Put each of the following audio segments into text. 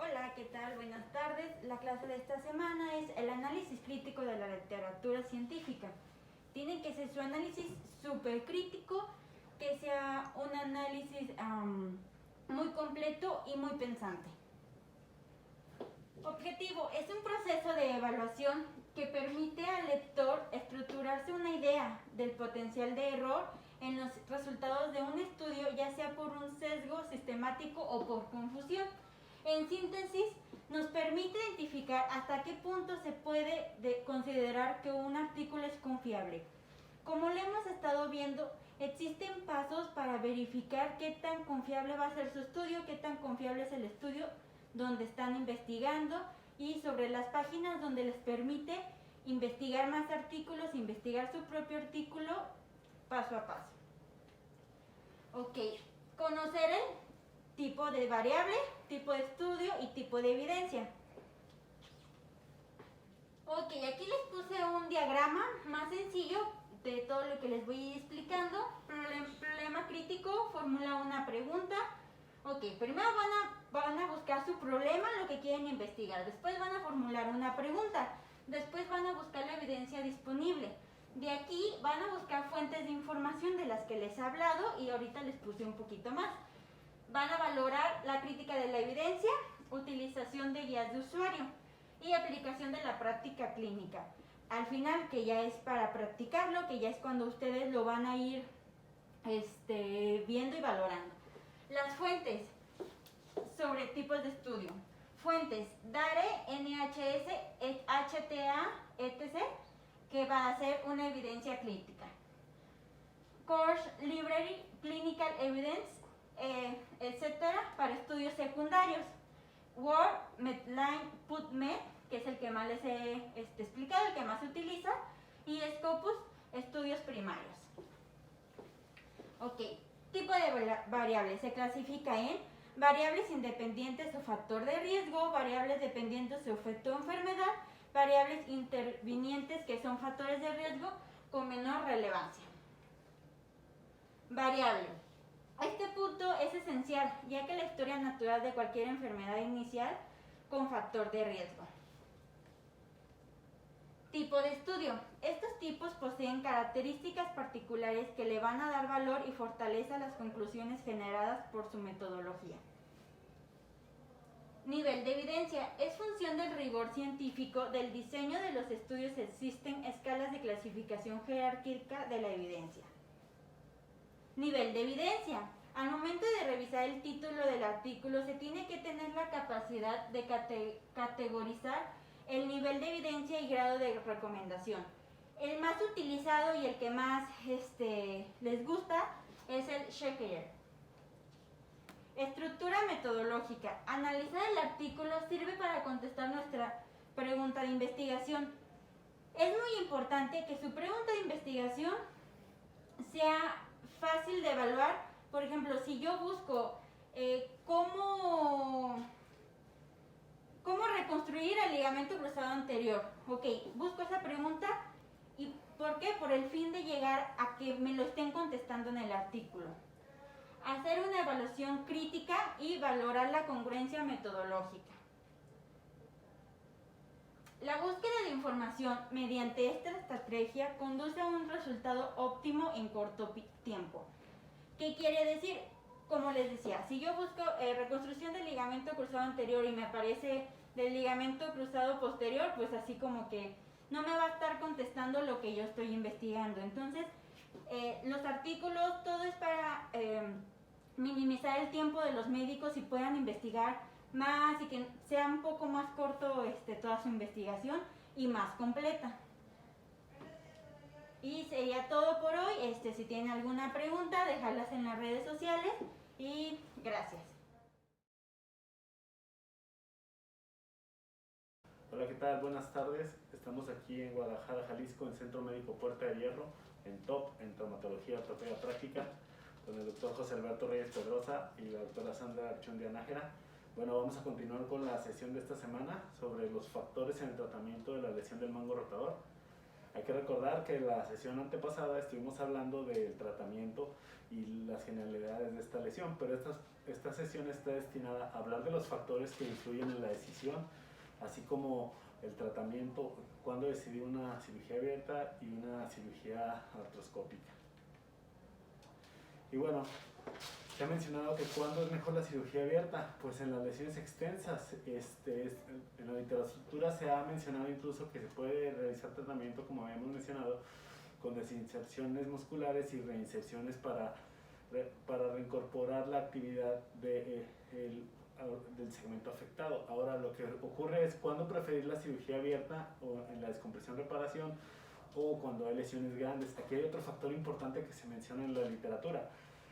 Hola, ¿qué tal? Buenas tardes. La clase de esta semana es el análisis crítico de la literatura científica. Tiene que ser su análisis súper crítico, que sea un análisis muy completo y muy pensante. Objetivo: es un proceso de evaluación que permite al lector estructurarse una idea del potencial de error en los resultados de un estudio, ya sea por un sesgo sistemático o por confusión. En síntesis, nos permite identificar hasta qué punto se puede considerar que un artículo es confiable. Como lo hemos estado viendo, existen pasos para verificar qué tan confiable va a ser su estudio, qué tan confiable es el estudio donde están investigando, y sobre las páginas donde les permite investigar más artículos, investigar su propio artículo paso a paso. Ok, conocer el tipo de variable, tipo de estudio y tipo de evidencia. Ok, aquí les puse un diagrama más sencillo de todo lo que les voy explicando. Problema crítico: formula una pregunta. Ok, primero van a buscar su problema, lo que quieren investigar. Después van a formular una pregunta. Después van a buscar la evidencia disponible. De aquí van a buscar fuentes de información de las que les he hablado y ahorita les puse un poquito más. Van a valorar la crítica de la evidencia, utilización de guías de usuario y aplicación de la práctica clínica. Al final, que ya es para practicarlo, que ya es cuando ustedes lo van a ir viendo y valorando. Las fuentes sobre tipos de estudio. Fuentes: DARE, NHS, HTA, etc., que va a ser una evidencia crítica. Course Library, Clinical Evidence, etcétera, para estudios secundarios. Word, Medline, PubMed, que es el que más les he explicado, el que más se utiliza, y Scopus, estudios primarios. Ok, tipo de variables: se clasifica en variables independientes o factor de riesgo, variables dependientes o efecto de enfermedad, variables intervinientes, que son factores de riesgo con menor relevancia. Variable: este punto es esencial, ya que la historia natural de cualquier enfermedad inicial con factor de riesgo. Tipo de estudio: estos tipos poseen características particulares que le van a dar valor y fortaleza a las conclusiones generadas por su metodología. Nivel de evidencia: es función del rigor científico del diseño de los estudios. Existen escalas de clasificación jerárquica de la evidencia. Nivel de evidencia: al momento de revisar el título del artículo, se tiene que tener la capacidad de categorizar el nivel de evidencia y grado de recomendación. El más utilizado y el que más les gusta es el Scheckter. Estructura metodológica: analizar el artículo sirve para contestar nuestra pregunta de investigación. Es muy importante que su pregunta de investigación sea fácil de evaluar. Por ejemplo, si yo busco cómo reconstruir el ligamento cruzado anterior, ok, busco esa pregunta. ¿Y por qué? Por el fin de llegar a que me lo estén contestando en el artículo. Hacer una evaluación crítica y valorar la congruencia metodológica. La búsqueda de información mediante esta estrategia conduce a un resultado óptimo en corto tiempo. ¿Qué quiere decir? Como les decía, si yo busco reconstrucción del ligamento cruzado anterior y me aparece del ligamento cruzado posterior, pues así como que no me va a estar contestando lo que yo estoy investigando. Entonces, los artículos, todo es para minimizar el tiempo de los médicos y puedan investigar más y que sea un poco más corto toda su investigación y más completa. Y sería todo por hoy. Si tienen alguna pregunta, dejarlas en las redes sociales y gracias. Hola, ¿qué tal? Buenas tardes. Estamos aquí en Guadalajara, Jalisco, en Centro Médico Puerta de Hierro, en TOP, en Traumatología Ortopedia Práctica, con el doctor José Alberto Reyes Pedrosa y la doctora Sandra Archundia Nájera. Bueno, vamos a continuar con la sesión de esta semana sobre los factores en el tratamiento de la lesión del mango rotador. Hay que recordar que en la sesión antepasada estuvimos hablando del tratamiento y las generalidades de esta lesión, pero esta sesión está destinada a hablar de los factores que influyen en la decisión, así como el tratamiento, cuando decidir una cirugía abierta y una cirugía artroscópica. Y bueno, se ha mencionado que cuando es mejor la cirugía abierta, pues en las lesiones extensas. En la literatura se ha mencionado incluso que se puede realizar tratamiento, como habíamos mencionado, con desinserciones musculares y reinserciones para reincorporar la actividad del segmento afectado. Ahora, lo que ocurre es cuando preferir la cirugía abierta o en la descompresión reparación o cuando hay lesiones grandes. Aquí hay otro factor importante que se menciona en la literatura.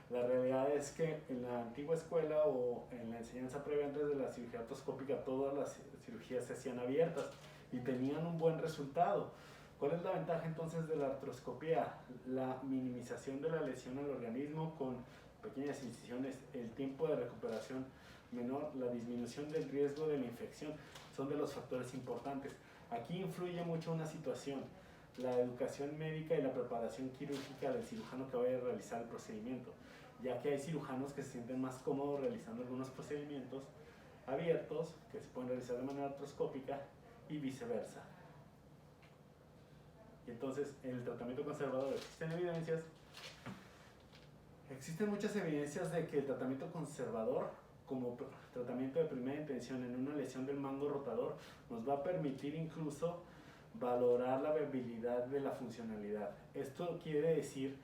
La realidad es que en la antigua escuela o en la enseñanza previa antes de la cirugía artroscópica, todas las cirugías se hacían abiertas y tenían un buen resultado. ¿Cuál es la ventaja entonces de la artroscopía? La minimización de la lesión al organismo con pequeñas incisiones, el tiempo de recuperación menor, la disminución del riesgo de la infección, son de los factores importantes. Aquí influye mucho una situación, la educación médica y la preparación quirúrgica del cirujano que vaya a realizar el procedimiento, ya que hay cirujanos que se sienten más cómodos realizando algunos procedimientos abiertos que se pueden realizar de manera artroscópica y viceversa. Y entonces, en el tratamiento conservador existen muchas evidencias de que el tratamiento conservador, como tratamiento de primera intención en una lesión del mango rotador, nos va a permitir incluso valorar la viabilidad de la funcionalidad. Esto quiere decir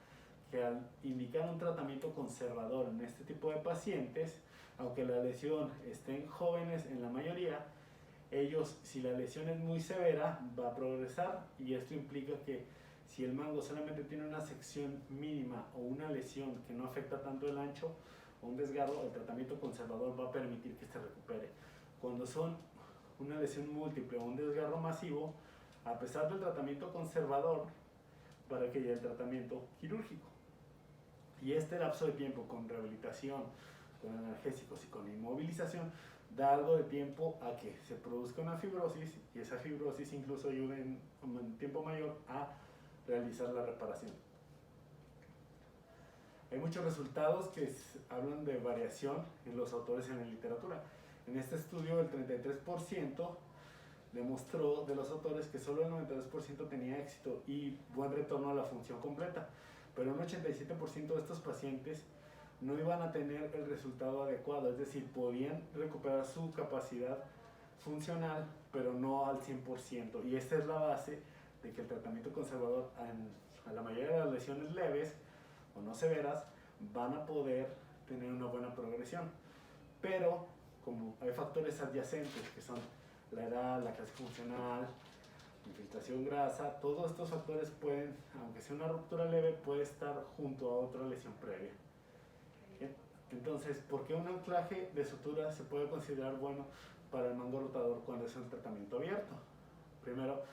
que al indicar un tratamiento conservador en este tipo de pacientes, aunque la lesión esté en jóvenes en la mayoría, ellos, si la lesión es muy severa, va a progresar, y esto implica que si el mango solamente tiene una sección mínima o una lesión que no afecta tanto el ancho o un desgarro, el tratamiento conservador va a permitir que se recupere. Cuando son una lesión múltiple o un desgarro masivo, a pesar del tratamiento conservador, para que haya el tratamiento quirúrgico. Y este lapso de tiempo con rehabilitación, con analgésicos y con inmovilización, da algo de tiempo a que se produzca una fibrosis, y esa fibrosis incluso ayuda en un tiempo mayor a realizar la reparación. Hay muchos resultados que hablan de variación en los autores en la literatura. En este estudio, el 33% demostró de los autores que solo el 92% tenía éxito y buen retorno a la función completa, pero un 87% de estos pacientes no iban a tener el resultado adecuado, es decir, podían recuperar su capacidad funcional, pero no al 100%. Y esta es la base de que el tratamiento conservador a la mayoría de las lesiones leves o no severas van a poder tener una buena progresión. Pero como hay factores adyacentes que son la edad, la clase funcional, infiltración grasa, todos estos factores pueden, aunque sea una ruptura leve, puede estar junto a otra lesión previa. Entonces, ¿por qué un anclaje de sutura se puede considerar bueno para el mango rotador cuando es un tratamiento abierto? Primero,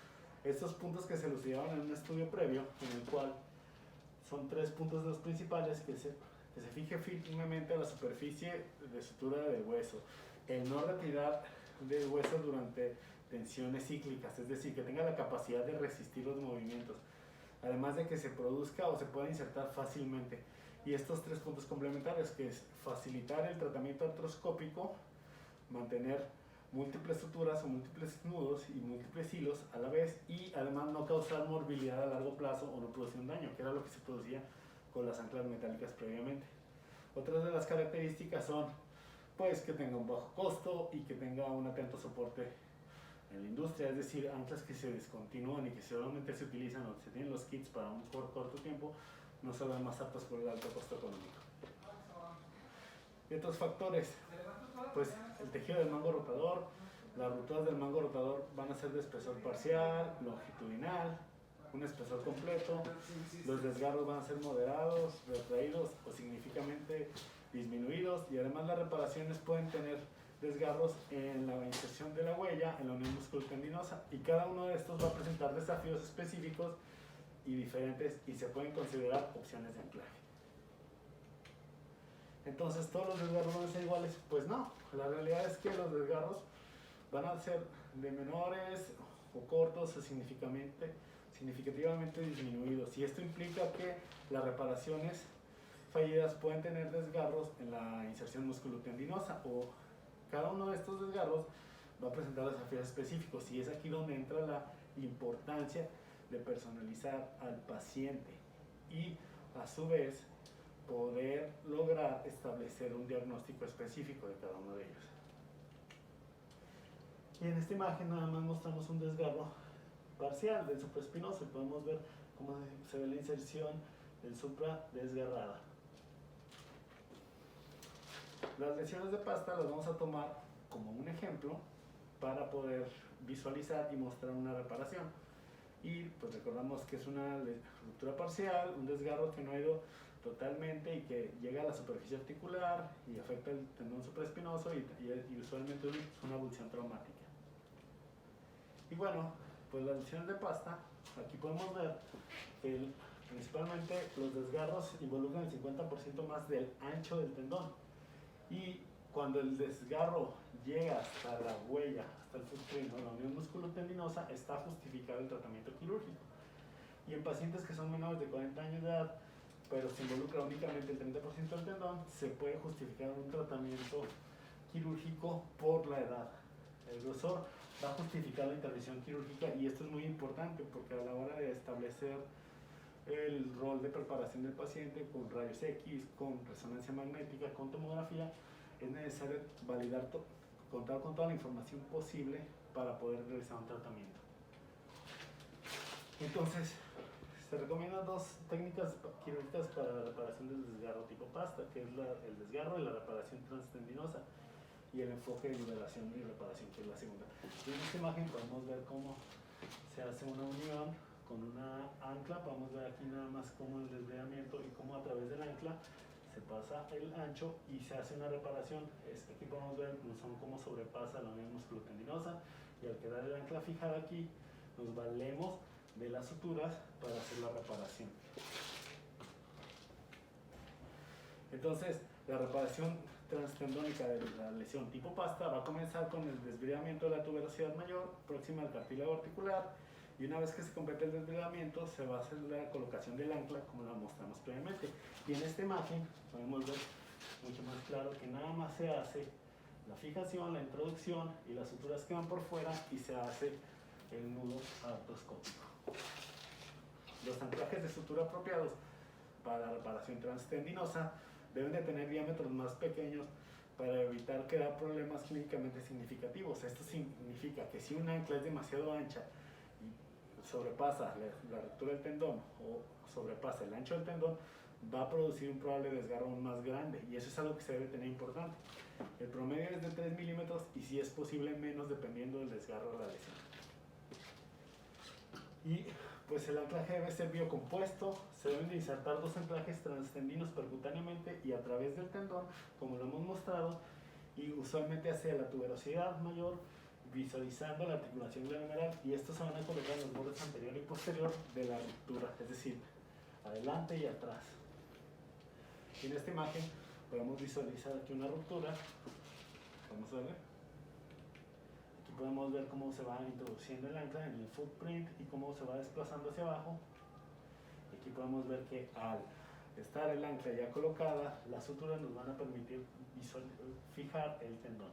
estos puntos que se elucidaron en un estudio previo, en el cual son 3 puntos de los principales, que se fije firmemente a la superficie de sutura del hueso, el no retirar del hueso durante tensiones cíclicas, es decir, que tenga la capacidad de resistir los movimientos, además de que se produzca o se pueda insertar fácilmente. Y estos 3 puntos complementarios, que es facilitar el tratamiento artroscópico, mantener múltiples suturas o múltiples nudos y múltiples hilos a la vez, y además no causar morbilidad a largo plazo o no producir un daño, que era lo que se producía con las anclas metálicas previamente. Otras de las características son pues que tenga un bajo costo y que tenga un atento soporte en la industria, es decir, anclas que se descontinúan y que solamente se utilizan o se tienen los kits para un corto tiempo, no se ven más aptas por el alto costo económico. Y otros factores, pues el tejido del mango rotador, las rupturas del mango rotador van a ser de espesor parcial, longitudinal, un espesor completo, los desgarros van a ser moderados, retraídos o significativamente disminuidos, y además las reparaciones pueden tener desgarros en la inserción de la huella, en la unión musculotendinosa, y cada uno de estos va a presentar desafíos específicos y diferentes, y se pueden considerar opciones de anclaje. Entonces, ¿todos los desgarros van a ser iguales? Pues no, la realidad es que los desgarros van a ser de menores o cortos o significativamente significativamente disminuidos, y esto implica que las reparaciones fallidas pueden tener desgarros en la inserción musculotendinosa, o cada uno de estos desgarros va a presentar desafíos específicos, y es aquí donde entra la importancia de personalizar al paciente y a su vez poder lograr establecer un diagnóstico específico de cada uno de ellos. Y en esta imagen nada más mostramos un desgarro parcial del supraespinoso y podemos ver cómo se ve la inserción del supra desgarrada. Las lesiones de pasta las vamos a tomar como un ejemplo para poder visualizar y mostrar una reparación. Y pues recordamos que es una ruptura parcial, un desgarro que no ha ido totalmente y que llega a la superficie articular y afecta el tendón supraespinoso y usualmente es una avulsión traumática. Y bueno, pues las lesiones de pasta, aquí podemos ver que principalmente los desgarros involucran el 50% más del ancho del tendón. Y cuando el desgarro llega hasta la huella, hasta el footprint o la unión musculotendinosa, está justificado el tratamiento quirúrgico. Y en pacientes que son menores de 40 años de edad, pero se involucra únicamente el 30% del tendón, se puede justificar un tratamiento quirúrgico por la edad. El grosor va a justificar la intervención quirúrgica, y esto es muy importante porque a la hora de establecer el rol de preparación del paciente con rayos X, con resonancia magnética, con tomografía, es necesario validar, contar con toda la información posible para poder realizar un tratamiento. Entonces, se recomiendan dos técnicas quirúrgicas para la reparación del desgarro tipo pasta, que es el desgarro y la reparación transtendinosa, y el enfoque de liberación y reparación, que es la segunda. Y en esta imagen podemos ver cómo se hace una unión con una ancla. Podemos ver aquí nada más cómo el desviamiento y cómo a través del ancla se pasa el ancho y se hace una reparación. Aquí podemos ver cómo sobrepasa la unión musculotendinosa, y al quedar el ancla fijada aquí, nos valemos de las suturas para hacer la reparación. Entonces, la reparación transtendónica de la lesión tipo pasta va a comenzar con el desbridamiento de la tuberosidad mayor próxima al cartílago articular, y una vez que se complete el desbridamiento se va a hacer la colocación del ancla como la mostramos previamente. Y en esta imagen podemos ver mucho más claro que nada más se hace la fijación, la introducción, y las suturas quedan por fuera y se hace el nudo artroscópico. Los anclajes de sutura apropiados para la reparación transtendinosa deben de tener diámetros más pequeños para evitar que da problemas clínicamente significativos. Esto significa que si un ancla es demasiado ancha y sobrepasa la ruptura del tendón o sobrepasa el ancho del tendón, va a producir un probable desgarro aún más grande, y eso es algo que se debe tener importante. El promedio es de 3 milímetros y si es posible menos dependiendo del desgarro de la lesión. Y pues el anclaje debe ser biocompuesto. Se deben de insertar dos anclajes transtendinos percutáneamente y a través del tendón, como lo hemos mostrado, y usualmente hacia la tuberosidad mayor, visualizando la articulación glenohumeral, y estos se van a colocar en los bordes anterior y posterior de la ruptura, es decir, adelante y atrás. Y en esta imagen podemos visualizar aquí una ruptura. Vamos a ver. Aquí podemos ver cómo se va introduciendo el ancla en el footprint y cómo se va desplazando hacia abajo. Y aquí podemos ver que al estar el ancla ya colocada, las suturas nos van a permitir fijar el tendón.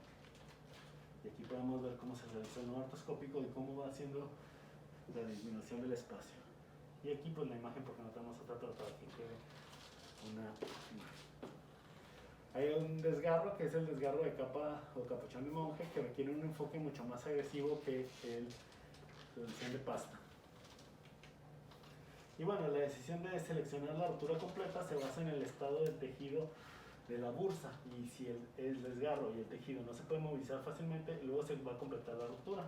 Y aquí podemos ver cómo se realiza el nudo artroscópico y cómo va haciendo la disminución del espacio. Y aquí pues la imagen, porque no tenemos otra, pero para que quede una imagen. Hay un desgarro que es el desgarro de capa o capuchón de monje, que requiere un enfoque mucho más agresivo que la lesión de pasta. Y bueno, la decisión de seleccionar la ruptura completa se basa en el estado del tejido de la bursa, y si el desgarro y el tejido no se pueden movilizar fácilmente, luego se va a completar la ruptura.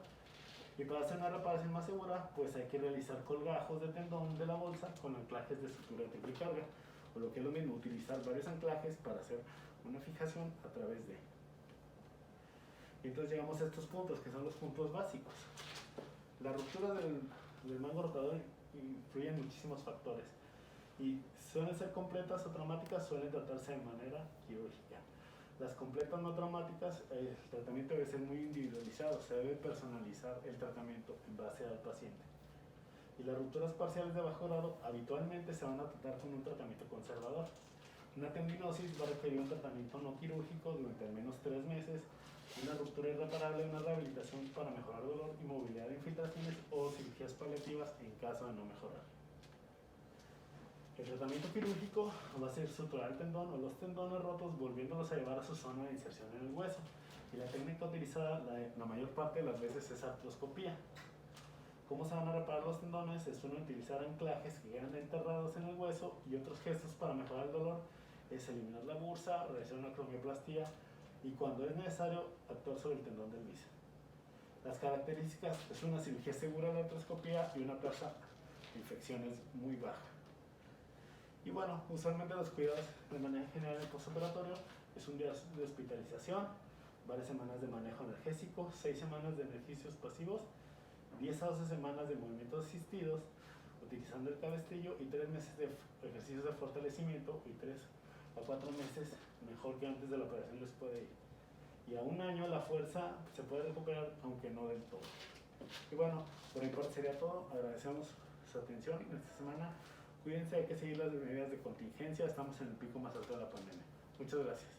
Y para hacer una reparación más segura, pues hay que realizar colgajos de tendón de la bolsa con anclajes de sutura de triple carga, o lo que es lo mismo, utilizar varios anclajes para hacer una fijación a través de. Y entonces llegamos a estos puntos, que son los puntos básicos. La ruptura del mango rotador influye en muchísimos factores, y suelen ser completas o traumáticas, suelen tratarse de manera quirúrgica. Las completas no traumáticas, el tratamiento debe ser muy individualizado, se debe personalizar el tratamiento en base al paciente. Y las rupturas parciales de bajo grado habitualmente se van a tratar con un tratamiento conservador. Una tendinosis va a requerir un tratamiento no quirúrgico durante al menos 3 meses, una ruptura irreparable, una rehabilitación para mejorar dolor y movilidad de infiltraciones o cirugías paliativas en caso de no mejorar. El tratamiento quirúrgico va a ser suturar el tendón o los tendones rotos volviéndolos a llevar a su zona de inserción en el hueso. Y la técnica utilizada la mayor parte de las veces es artroscopía. ¿Cómo se van a reparar los tendones? Es utilizar anclajes que quedan enterrados en el hueso y otros gestos para mejorar el dolor es eliminar la bursa, realizar una cromioplastía y cuando es necesario actuar sobre el tendón del bíceps. Las características es una cirugía segura de la artroscopía y una tasa de infecciones muy baja. Y bueno, usualmente los cuidados de manera general en el postoperatorio es un día de hospitalización, varias semanas de manejo energésico, 6 semanas de ejercicios pasivos, 10 a 12 semanas de movimientos asistidos utilizando el cabestillo y 3 meses de ejercicios de fortalecimiento y 3 a 4 meses mejor que antes de la operación les puede ir. Y a 1 año la fuerza se puede recuperar aunque no del todo. Y bueno, por mi parte sería todo. Agradecemos su atención en esta semana. Cuídense, hay que seguir las medidas de contingencia, estamos en el pico más alto de la pandemia. Muchas gracias.